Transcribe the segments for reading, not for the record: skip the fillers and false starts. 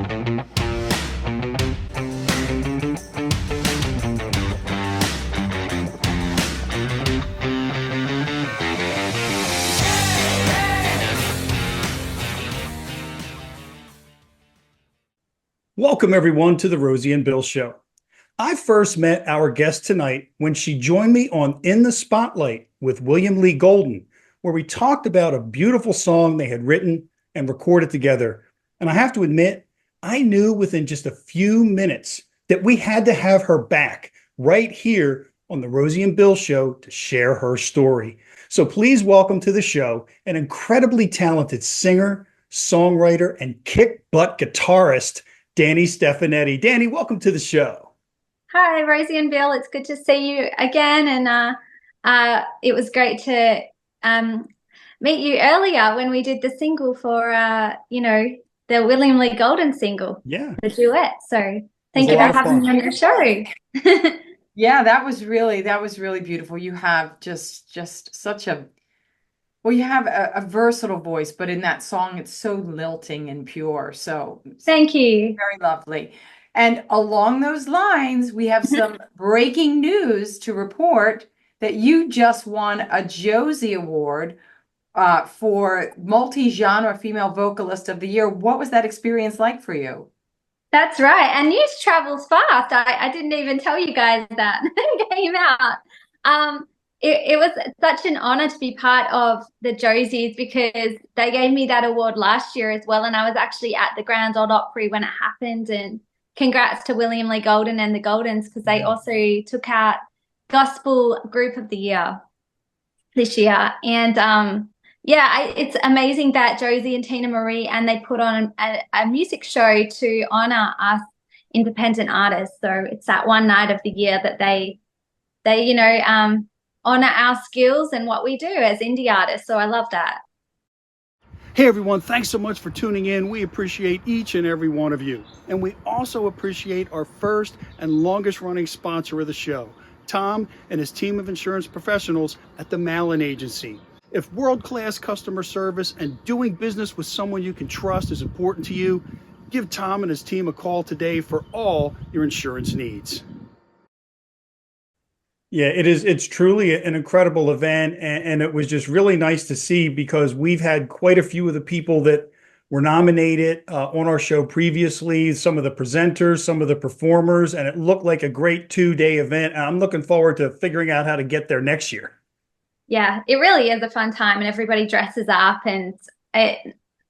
Welcome, everyone, to the Rosie and Bill Show. I first met our guest tonight when she joined me on In the Spotlight with William Lee Golden, where we talked about a beautiful song they had written and recorded together. And I have to admit, I knew within just a few minutes that we had to have her back right here on the Rosie and Bill Show to share her story. So please welcome to the show an incredibly talented singer, songwriter, and kick-butt guitarist, Danni Stefanetti. Danni, welcome to the show. Hi, Rosie and Bill. It's good to see you again. And it was great to meet you earlier when we did the single for, the William Lee Golden single. Yeah. The duet. So thank you for having me on your show. Yeah, that was really beautiful. You have just such a, well, you have a versatile voice, but in that song, it's so lilting and pure. So thank you. Very lovely. And along those lines, we have some breaking news to report that you just won a Josie Award for multi-genre female vocalist of the year. What was that experience like for you? That's right. And news travels fast. I didn't even tell you guys that it came out. It was such an honor to be part of the Josies because they gave me that award last year as well. And I was actually at the Grand Ole Opry when it happened. And congrats to William Lee Golden and the Goldens because they also took out Gospel Group of the Year this year. And it's amazing that Josie and Tina Marie and they put on a music show to honor us independent artists. So it's that one night of the year that they honor our skills and what we do as indie artists. So I love that. Hey everyone, thanks so much for tuning in. We appreciate each and every one of you. And we also appreciate our first and longest running sponsor of the show, Tom and his team of insurance professionals at the Malin Agency. If world-class customer service and doing business with someone you can trust is important to you, give Tom and his team a call today for all your insurance needs. Yeah, it's truly an incredible event, and it was just really nice to see because we've had quite a few of the people that were nominated on our show previously, some of the presenters, some of the performers, and it looked like a great 2-day event. And I'm looking forward to figuring out how to get there next year. Yeah, it really is a fun time, and everybody dresses up, and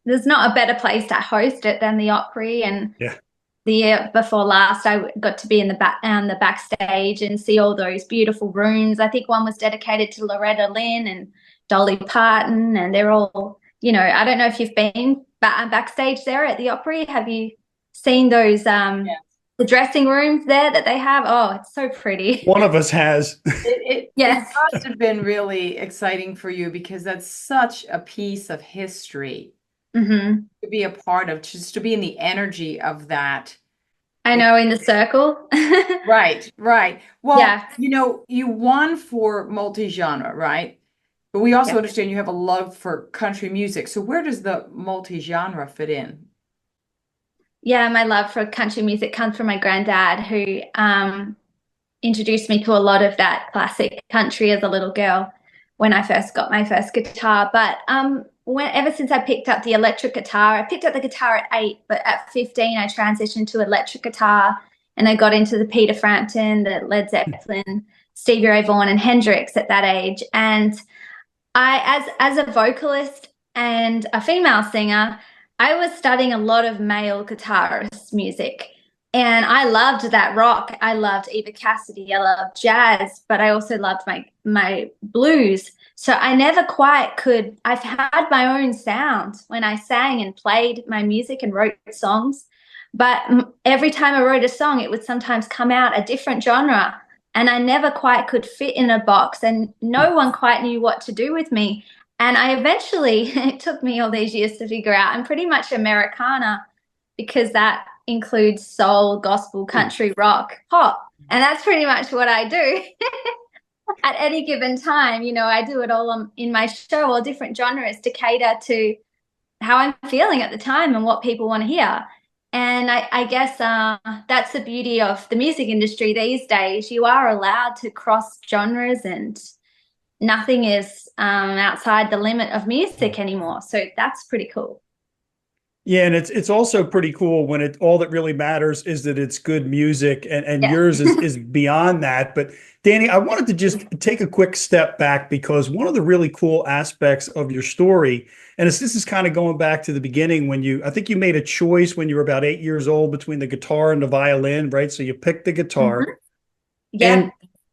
there's not a better place to host it than the Opry. And the year before last, I got to be in the backstage and see all those beautiful rooms. I think one was dedicated to Loretta Lynn and Dolly Parton, and they're all, I don't know if you've been backstage there at the Opry. Have you seen those, the dressing rooms there that they have? Oh, it's so pretty. One of us has. Yes. It must have been really exciting for you because that's such a piece of history. To be a part of, just to be in the energy of that. I know, in the circle. Right. Well, you won for multi-genre, right? But we also understand you have a love for country music. So where does the multi-genre fit in? Yeah, my love for country music comes from my granddad, who introduced me to a lot of that classic country as a little girl when I first got my first guitar. But ever since I picked up the electric guitar, I picked up the guitar at 8, but at 15 I transitioned to electric guitar, and I got into the Peter Frampton, the Led Zeppelin, Stevie Ray Vaughan and Hendrix at that age. And I, as a vocalist and a female singer, I was studying a lot of male guitarists' music. And I loved that rock. I loved Eva Cassidy. I loved jazz, but I also loved my blues. So I never quite could. I've had my own sound when I sang and played my music and wrote songs. But every time I wrote a song, it would sometimes come out a different genre. And I never quite could fit in a box, and no one quite knew what to do with me. And I eventually, it took me all these years to figure out, I'm pretty much Americana because that includes soul, gospel, country, rock, pop. And that's pretty much what I do. At any given time, I do it all in my show, all different genres to cater to how I'm feeling at the time and what people want to hear. And I guess that's the beauty of the music industry these days. You are allowed to cross genres, and nothing is outside the limit of music anymore. So that's pretty cool. Yeah, and it's also pretty cool when it all that really matters is that it's good music, and Yeah. yours is beyond that. But Danni, I wanted to just take a quick step back because one of the really cool aspects of your story, and this is kind of going back to the beginning when I think you made a choice when you were about 8 years old between the guitar and the violin, right? So you picked the guitar. Yeah.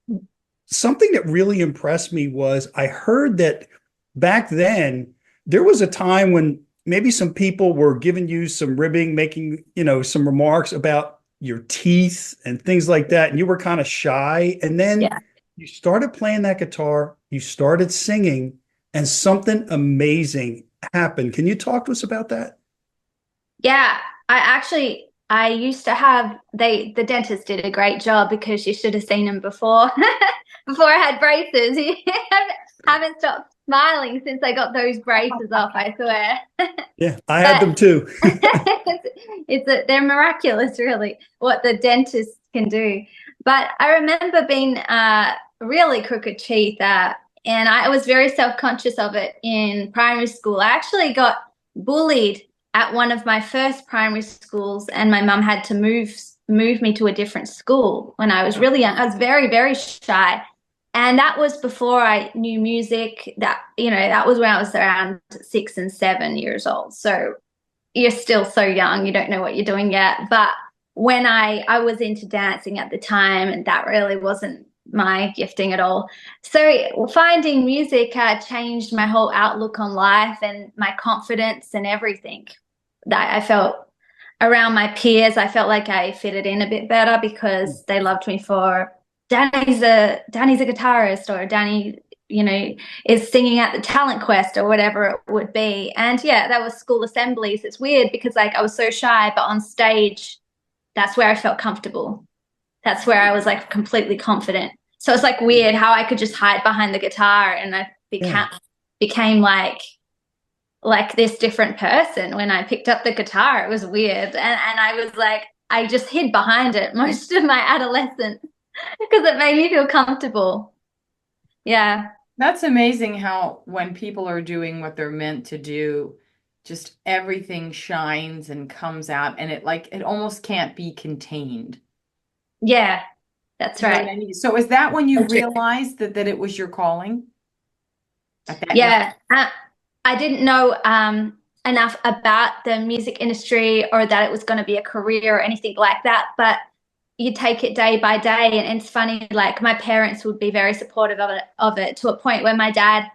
And something that really impressed me was I heard that back then there was a time when maybe some people were giving you some ribbing, making, some remarks about your teeth and things like that. And you were kind of shy. And then Yeah. you started playing that guitar, you started singing, and something amazing happened. Can you talk to us about that? Yeah, I used to have the dentist did a great job because you should have seen him before before I had braces. He haven't stopped smiling since I got those braces off, I swear. Yeah, I had But them too. they're miraculous, really, what the dentist can do. But I remember being really crooked teeth, and I was very self-conscious of it in primary school. I actually got bullied at one of my first primary schools, and my mum had to move me to a different school when I was really young. I was very, very shy. And that was before I knew music. That was when I was around 6 and 7 years old. So you're still so young, you don't know what you're doing yet. But when I was into dancing at the time, and that really wasn't my gifting at all. So finding music changed my whole outlook on life and my confidence and everything. That I felt around my peers, I felt like I fitted in a bit better because they loved me for Danni's a guitarist, or Danni, is singing at the talent quest or whatever it would be. And yeah, that was school assemblies. It's weird because like I was so shy, but on stage, that's where I felt comfortable. That's where I was like completely confident. So it's like weird how I could just hide behind the guitar, and I became like this different person when I picked up the guitar. It was weird. And I was like, I just hid behind it most of my adolescence because it made me feel comfortable. Yeah. That's amazing how when people are doing what they're meant to do, just everything shines and comes out, and it almost can't be contained. Yeah, that's You know right. what I mean? So is that when you realized that it was your calling at that Yeah. I didn't know enough about the music industry or that it was going to be a career or anything like that. But you take it day by day, and it's funny. Like my parents would be very supportive of it to a point where my dad,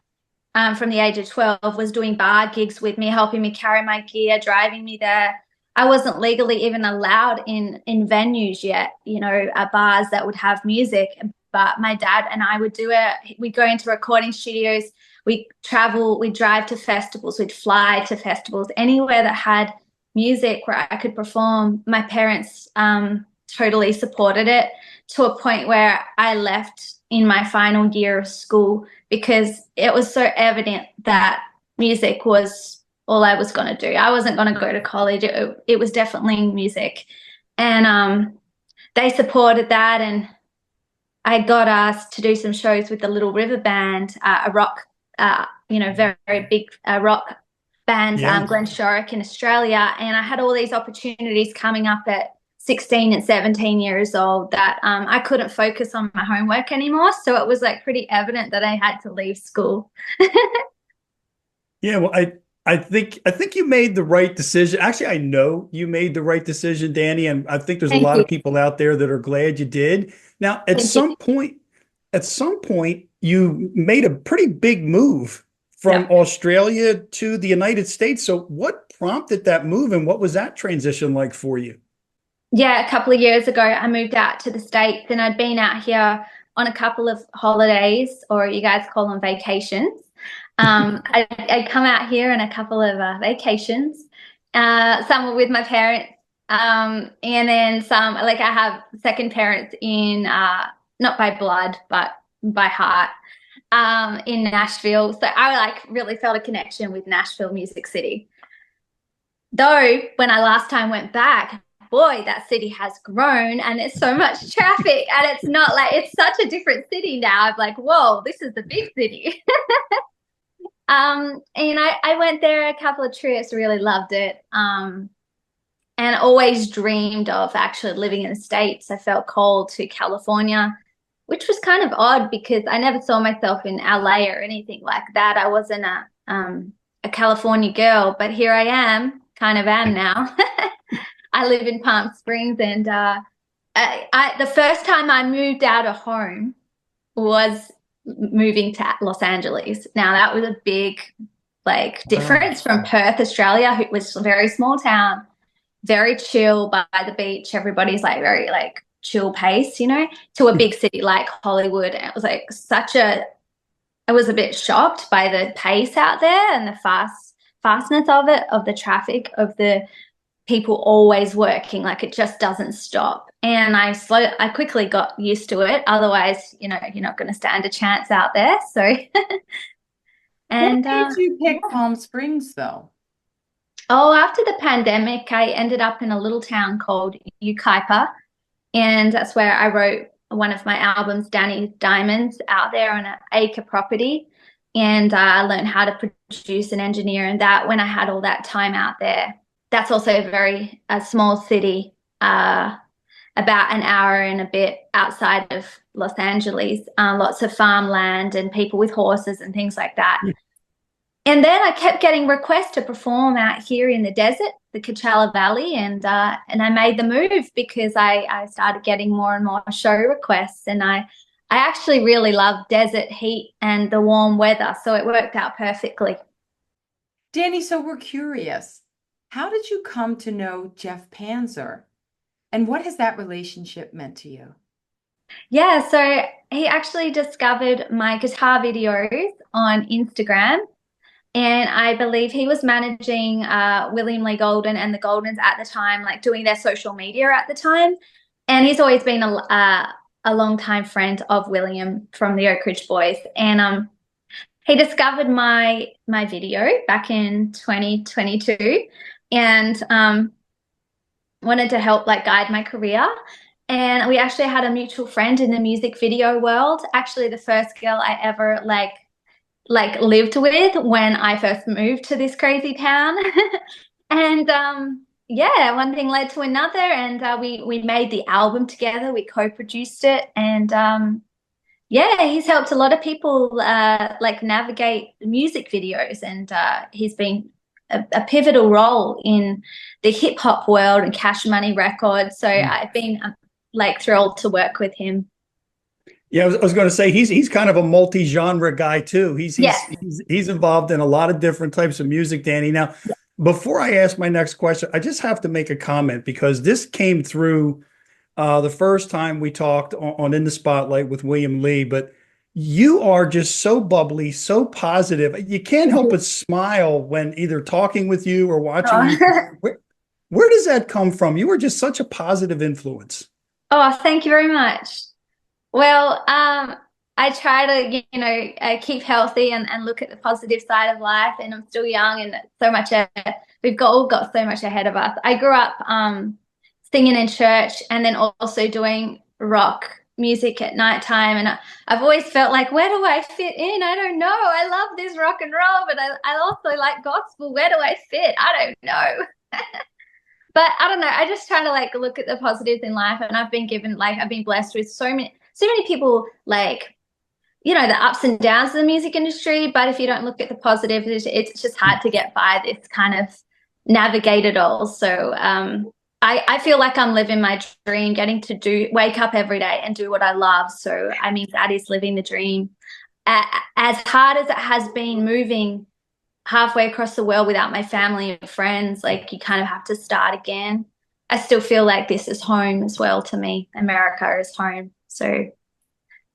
from the age of 12, was doing bar gigs with me, helping me carry my gear, driving me there. I wasn't legally even allowed in venues yet, bars that would have music. But my dad and I would do it. We'd go into recording studios. We'd travel. We'd drive to festivals. We'd fly to festivals. Anywhere that had music where I could perform. My parents totally supported it to a point where I left in my final year of school because it was so evident that music was all I was going to do. I wasn't going to go to college. It was definitely music. And they supported that. And I got asked to do some shows with the Little River Band, a rock, very, very big rock band, Glen Shorrock in Australia. And I had all these opportunities coming up at 16 and 17 years old that I couldn't focus on my homework anymore. So it was like pretty evident that I had to leave school. Yeah, well, I think you made the right decision. Actually, I know you made the right decision, Danni, and I think there's a Thank lot you. of people out there that are glad you did. Now, at some point, you made a pretty big move from Australia to the United States. So what prompted that move, and what was that transition like for you? Yeah, a couple of years ago, I moved out to the States, and I'd been out here on a couple of holidays, or you guys call them vacations. I'd come out here on a couple of vacations. Some were with my parents, and then some, like I have second parents in, not by blood, but by heart, in Nashville. So I like really felt a connection with Nashville, Music City. Though when I last time went back, boy, that city has grown and there's so much traffic, and it's not like it's such a different city now. I'm like, whoa, this is the big city. And I went there a couple of trips, really loved it. And always dreamed of actually living in the States. I felt called to California, which was kind of odd because I never saw myself in LA or anything like that. I wasn't a California girl, but here I am, kind of am now. I live in Palm Springs, and the first time I moved out of home was moving to Los Angeles. Now that was a big difference from Perth, Australia, which was a very small town, very chill by the beach. Everybody's like very chill pace, to a big city like Hollywood. And it was like I was a bit shocked by the pace out there and the fastness of it, of the traffic, of the people always working, like it just doesn't stop. And I quickly got used to it. Otherwise, you're not going to stand a chance out there. So, and what made you pick Palm Springs, though? Oh, after the pandemic, I ended up in a little town called Ukaipa, and that's where I wrote one of my albums, Danni Diamonds, out there on an acre property. And I learned how to produce and engineer, and that when I had all that time out there. That's also a small city, about an hour and a bit outside of Los Angeles. Lots of farmland and people with horses and things like that. Yeah. And then I kept getting requests to perform out here in the desert, the Coachella Valley, and I made the move because I started getting more and more show requests, and I actually really love desert heat and the warm weather, so it worked out perfectly. Danni, so we're curious. How did you come to know Jeff Panzer? And what has that relationship meant to you? Yeah, so he actually discovered my guitar videos on Instagram. And I believe he was managing William Lee Golden and the Goldens at the time, doing their social media at the time. And he's always been a long-time friend of William from the Oak Ridge Boys. And he discovered my video back in 2022 and wanted to help guide my career. And we actually had a mutual friend in the music video world, actually the first girl I ever lived with when I first moved to this crazy town. And yeah, one thing led to another, and we made the album together. We co-produced it, and yeah, he's helped a lot of people navigate music videos, and he's been a pivotal role in the hip hop world and Cash Money Records. So I've been thrilled to work with him. Yeah, I was going to say he's kind of a multi-genre guy too. He's involved in a lot of different types of music, Danni. Now, before I ask my next question, I just have to make a comment because this came through the first time we talked on In the Spotlight with William Lee, but you are just so bubbly, so positive. You can't help but smile when either talking with you or watching you. Where does that come from? You were just such a positive influence. Oh, thank you very much. Well, I try to, keep healthy and look at the positive side of life, and I'm still young and so much, we've all got so much ahead of us. I grew up singing in church and then also doing rock music at nighttime, and I've always felt where do I fit in? I don't know. I love this rock and roll, but I also like gospel. Where do I fit? I don't know. But I don't know. I just try to look at the positives in life, and I've been given I've been blessed with so many people the ups and downs of the music industry. But if you don't look at the positive, it's just hard to get by this kind of navigate it all. So I feel like I'm living my dream, getting to wake up every day and do what I love. So I mean, that is living the dream. As hard as it has been moving halfway across the world without my family and friends, you kind of have to start again. I still feel like this is home as well to me. America is home. So,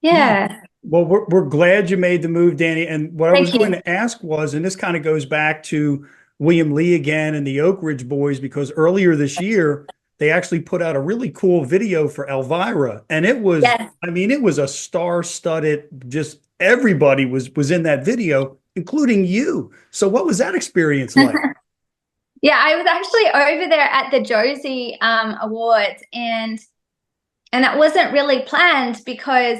yeah. Well, we're glad you made the move, Danni. And what I was going to ask was, and this kind of goes back to William Lee again and the Oak Ridge Boys, because earlier this year, they actually put out a really cool video for Elvira. And it was, I mean, it was a star-studded, just everybody was in that video, including you. So what was that experience like? Yeah, I was actually over there at the Josie Awards, and that wasn't really planned because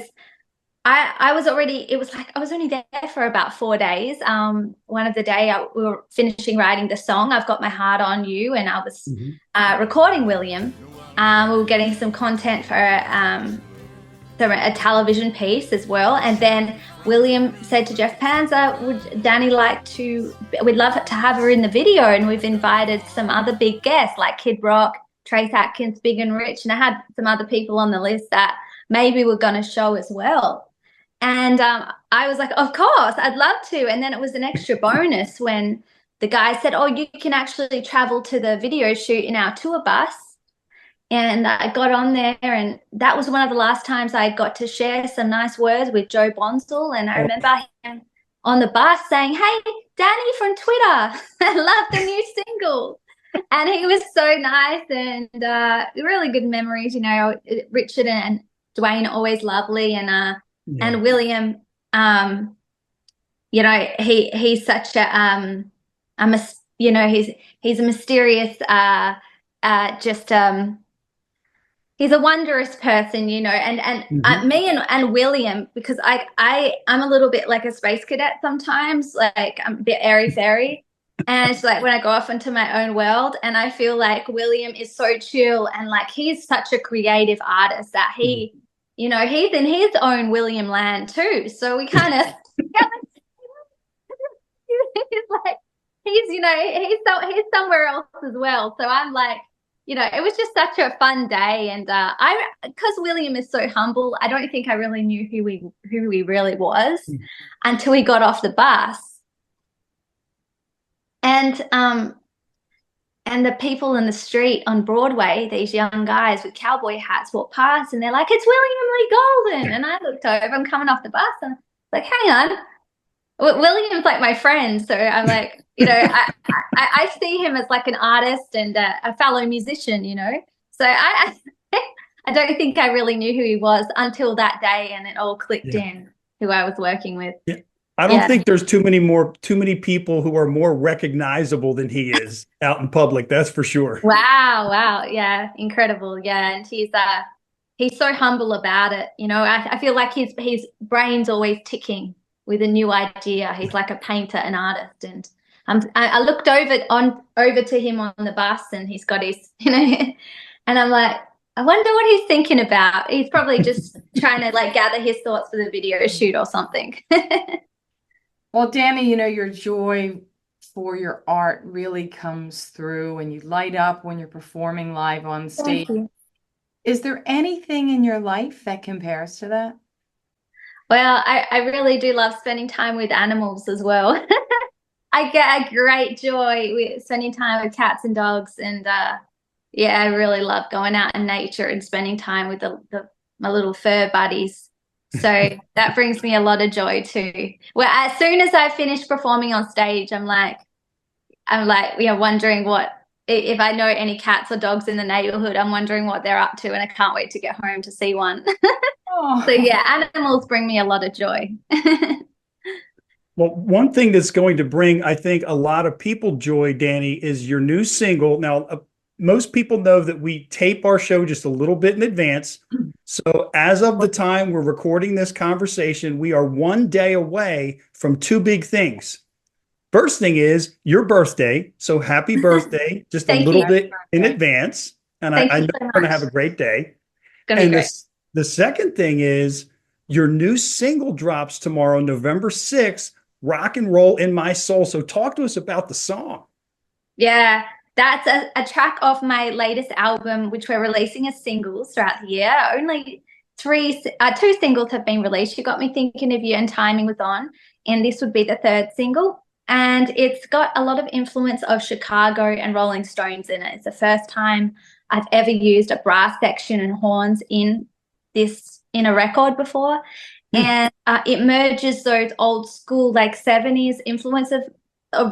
I was already, it was like I was only there for about 4 days. One of the day we were finishing writing the song, I've Got My Heart on You, and I was recording William. We were getting some content for a television piece as well. And then William said to Jeff Panzer, would Danni we'd love to have her in the video. And we've invited some other big guests like Kid Rock, Trace Atkins, Big and Rich. And I had some other people on the list that maybe were going to show as well. And I was like, of course, I'd love to. And then it was an extra bonus when the guy said, oh, you can actually travel to the video shoot in our tour bus. And I got on there, and that was one of the last times I got to share some nice words with Joe Bonsall. And I remember him on the bus saying, hey, Danni from Twitter, I love the new single. And he was so nice, and really good memories, you know. Richard and Dwayne, always lovely. And William, you know, he's such a you know, he's a mysterious, he's a wondrous person, you know. And me and William, because I'm a little bit like a space cadet sometimes, like I'm a bit airy-fairy. And it's like when I go off into my own world, and I feel like William is so chill, and like he's such a creative artist that he, you know, he's in his own William land too. So we kind of, you know, he's somewhere else as well. So I'm like, you know, it was just such a fun day. And because William is so humble, I don't think I really knew who he really was until we got off the bus. And the people in the street on Broadway, these young guys with cowboy hats walk past, and they're like, it's William Lee Golden. And I looked over, I'm coming off the bus, and I'm like, hang on. William's like my friend. So I'm like, you know, I see him as like an artist and a fellow musician, you know. So I don't think I really knew who he was until that day, and it all clicked in who I was working with. Yeah. I don't think there's too many people who are more recognizable than he is out in public. That's for sure. Wow. Yeah. Incredible. Yeah. And he's so humble about it. You know, I feel like his brain's always ticking with a new idea. He's like a painter, an artist. And I looked over to him on the bus, and he's got his, you know, and I'm like, I wonder what he's thinking about. He's probably just trying to like gather his thoughts for the video shoot or something. Well, Danni, you know, your joy for your art really comes through, and you light up when you're performing live on stage. Is there anything in your life that compares to that? Well, I really do love spending time with animals as well. I get a great joy with spending time with cats and dogs. And yeah, I really love going out in nature and spending time with my little fur buddies. So that brings me a lot of joy too. Well, as soon as I finish performing on stage, I'm like, you know, wondering if I know any cats or dogs in the neighborhood. I'm wondering what they're up to, and I can't wait to get home to see one. So yeah, animals bring me a lot of joy. Well, one thing that's going to bring, I think, a lot of people joy, Danni, is your new single. Now, most people know that we tape our show just a little bit in advance. So as of the time we're recording this conversation, we are 1 day away from two big things. First thing is your birthday. So happy birthday, just a little bit in advance. And I know you're going to have a great day. And the second thing is your new single drops tomorrow, November 6th, Rock and Roll in My Soul. So talk to us about the song. Yeah. That's a track off my latest album, which we're releasing as singles throughout the year. Only two singles have been released. You Got Me Thinking of You and Timing Was On, and this would be the third single. And it's got a lot of influence of Chicago and Rolling Stones in it. It's the first time I've ever used a brass section and horns in a record before. And it merges those old school, like 70s influence of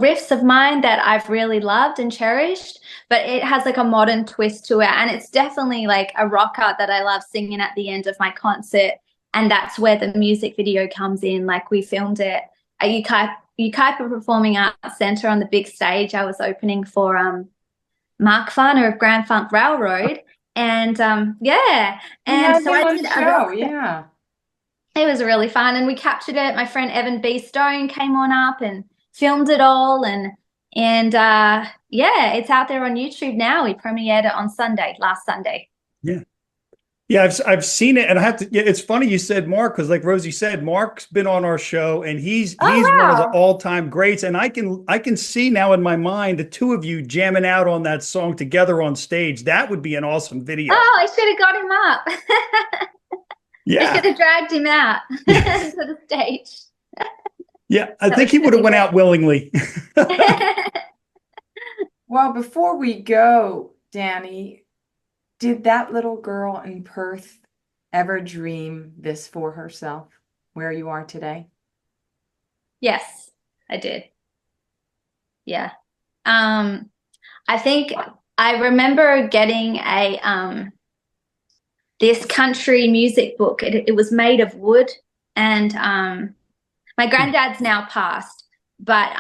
riffs of mine that I've really loved and cherished, but it has like a modern twist to it. And it's definitely like a rocker that I love singing at the end of my concert. And that's where the music video comes in. Like we filmed it at Ukaipa Performing Arts Centre on the big stage. I was opening for Mark Farner of Grand Funk Railroad. And yeah, We and had so him I on did the a show, rock. yeah. It was really fun, and we captured it. My friend Evan B. Stone came on up and filmed it all, and yeah, it's out there on YouTube now. We premiered it on Sunday, last Sunday. Yeah. Yeah, I've seen it, and I have to. Yeah, it's funny you said Mark, because like Rosie said, Mark's been on our show, and he's Oh one of the wow! all-time greats. And I can see now in my mind the two of you jamming out on that song together on stage. That would be an awesome video. Oh, I should have got him up. I should Yeah, have dragged him out to the stage. yeah. I That think was he would have really went out willingly. great. Well, before we go, Danni, did that little girl in Perth ever dream this for herself, where you are today? Yes, I did. Yeah. I think I remember getting a this country music book. It was made of wood, and my granddad's now passed, but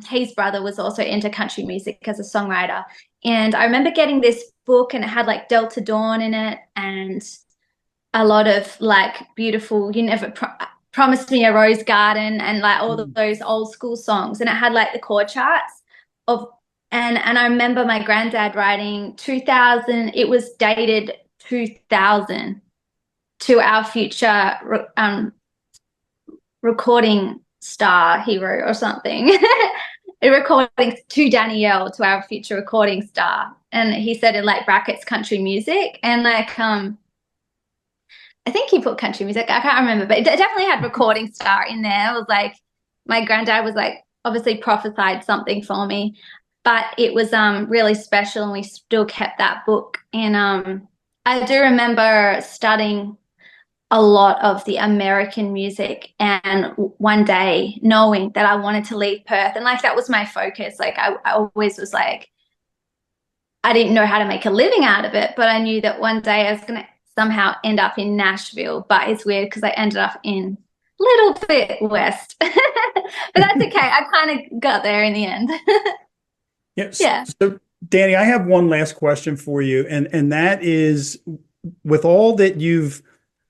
his brother was also into country music as a songwriter. And I remember getting this book, and it had like Delta Dawn in it, and a lot of like beautiful, you never promised me a rose garden, and like all of those old school songs. And it had like the chord charts of, and I remember my granddad writing 2000, it was dated 2000, to our future recording star hero or something. A recording to Danielle, to our future recording star. And he said in like brackets country music, and like I think he put country music. I can't remember, but it definitely had recording star in there. It was like my granddad was like obviously prophesied something for me, but it was really special, and we still kept that book. And I do remember studying a lot of the American music, and one day knowing that I wanted to leave Perth, and like that was my focus. Like I always was like, I didn't know how to make a living out of it, but I knew that one day I was going to somehow end up in Nashville. But it's weird because I ended up in a little bit west. But that's okay. I kind of got there in the end. Yes. Yeah. So, Danni, I have one last question for you, and that is, with all that you've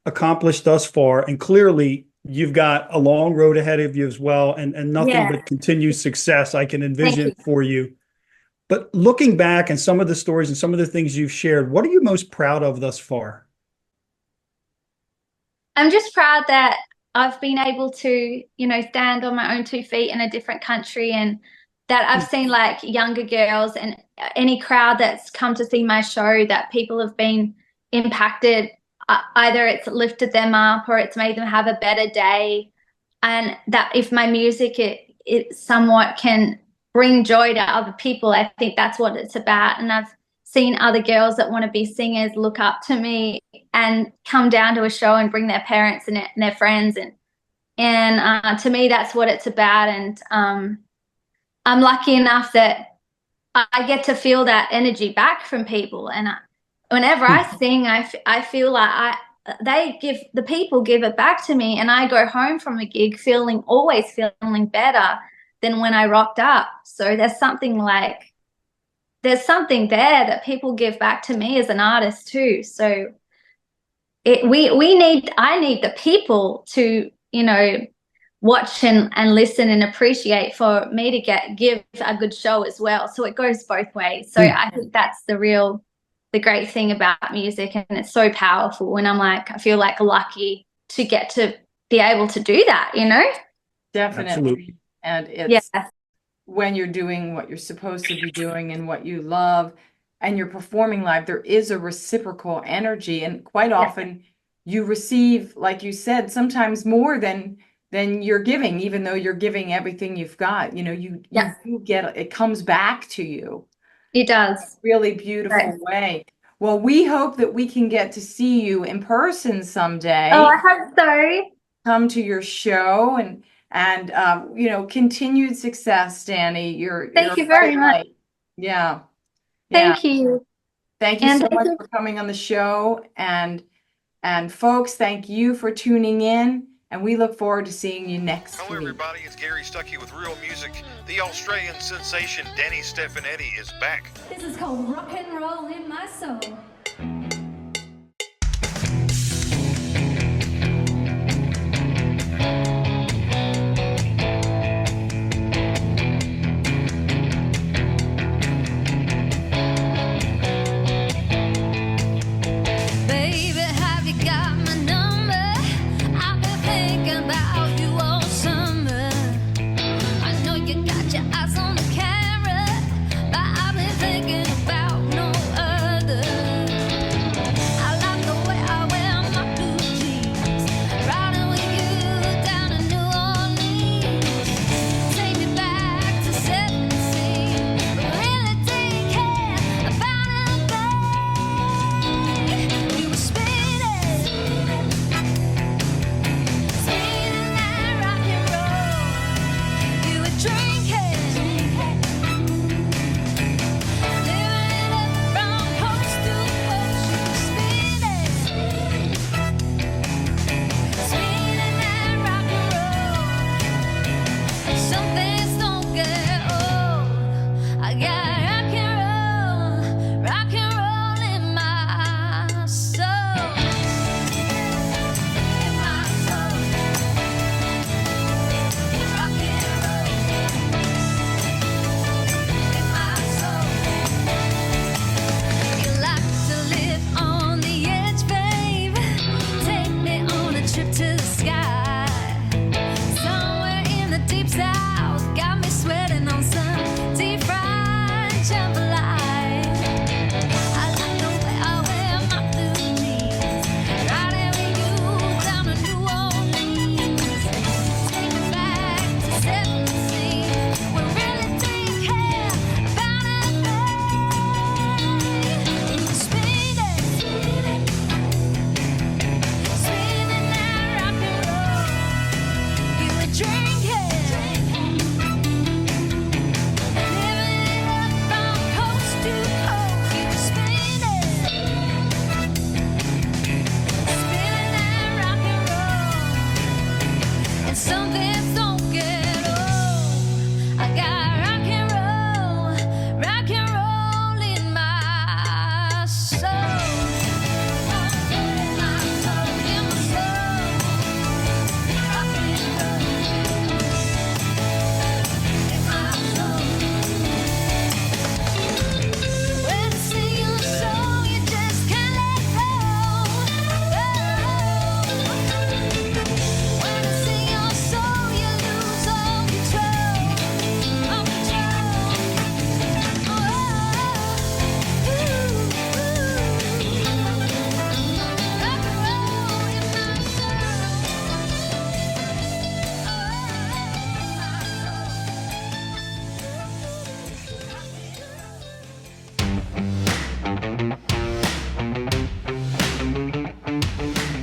accomplished thus far, and clearly you've got a long road ahead of you as well, and nothing Yeah. but continued success I can Thank envision you. for you. But looking back and some of the stories and some of the things you've shared, what are you most proud of thus far? I'm just proud that I've been able to, you know, stand on my own 2 feet in a different country, and that I've seen like younger girls and any crowd that's come to see my show, that people have been impacted. Either it's lifted them up or it's made them have a better day. And that if my music, it somewhat can bring joy to other people, I think that's what it's about. And I've seen other girls that want to be singers look up to me and come down to a show and bring their parents and their friends, and to me that's what it's about. And I'm lucky enough that I get to feel that energy back from people, and whenever I sing, I feel like the people give it back to me, and I go home from a gig always feeling better than when I rocked up. So there's something there that people give back to me as an artist too. So I need the people to, you know, watch and listen and appreciate for me to give a good show as well. So it goes both ways. So I think that's the great thing about music, and it's so powerful. And I feel like lucky to get to be able to do that, you know? Definitely. Absolutely. And it's when you're doing what you're supposed to be doing and what you love, and you're performing live, there is a reciprocal energy. And quite often you receive, like you said, sometimes more than you're giving, even though you're giving everything you've got. You know, you get, it comes back to you. It does. Really beautiful way. Well, we hope that we can get to see you in person someday. Oh, I hope so. Come to your show, and you know, continued success, Danni. Thank you very much. Yeah. Thank you. Thank you so much for coming on the show, and folks, thank you for tuning in. and we look forward to seeing you next Hello, week. everybody. It's Gary Stuckey with Real Music. The Australian sensation Danni Stefanetti is back. This is called Rock and Roll in My Soul. Baby, have you got my number? I've been thinking about you all summer. I know you got your eyes on the camera, but I've been thinking about no other. I like the way I wear my blue jeans, riding with you down to New Orleans. Take me back to 17, but really didn't care about a thing. You were speeding, speeding that rock and roll. You were drinking, living it up from coast to coast. You were speeding, speeding that rock and roll. Some things don't get old. I got rock and roll in my soul. In my soul. Rock and roll. In my soul. You like to live on the edge, babe. Take me on a trip to the sky. Somewhere in the deep south, got me sweating on some deep fried jambalaya. I like the way I wear my blue jeans, riding with you down to New Orleans. Take me back to 17, we really didn't care about a thing. You were speeding, speeding that rock and roll. You were drinking, living it up from coast to coast. You were speeding, spinning that rock and roll. And some things don't get old. I got rock and roll in my soul. In my soul, in my soul. Rock and roll in my soul. When I sing your song, you just can't let go. When I sing your song, you lose all control. All control. Rock and roll in my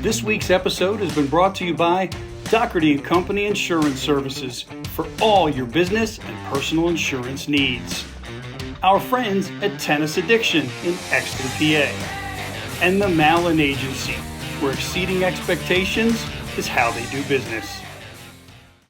This week's episode has been brought to you by Doherty & Company Insurance Services for all your business and personal insurance needs. Our friends at Tennis Addiction in Exton, PA. And the Malin Agency, where exceeding expectations is how they do business.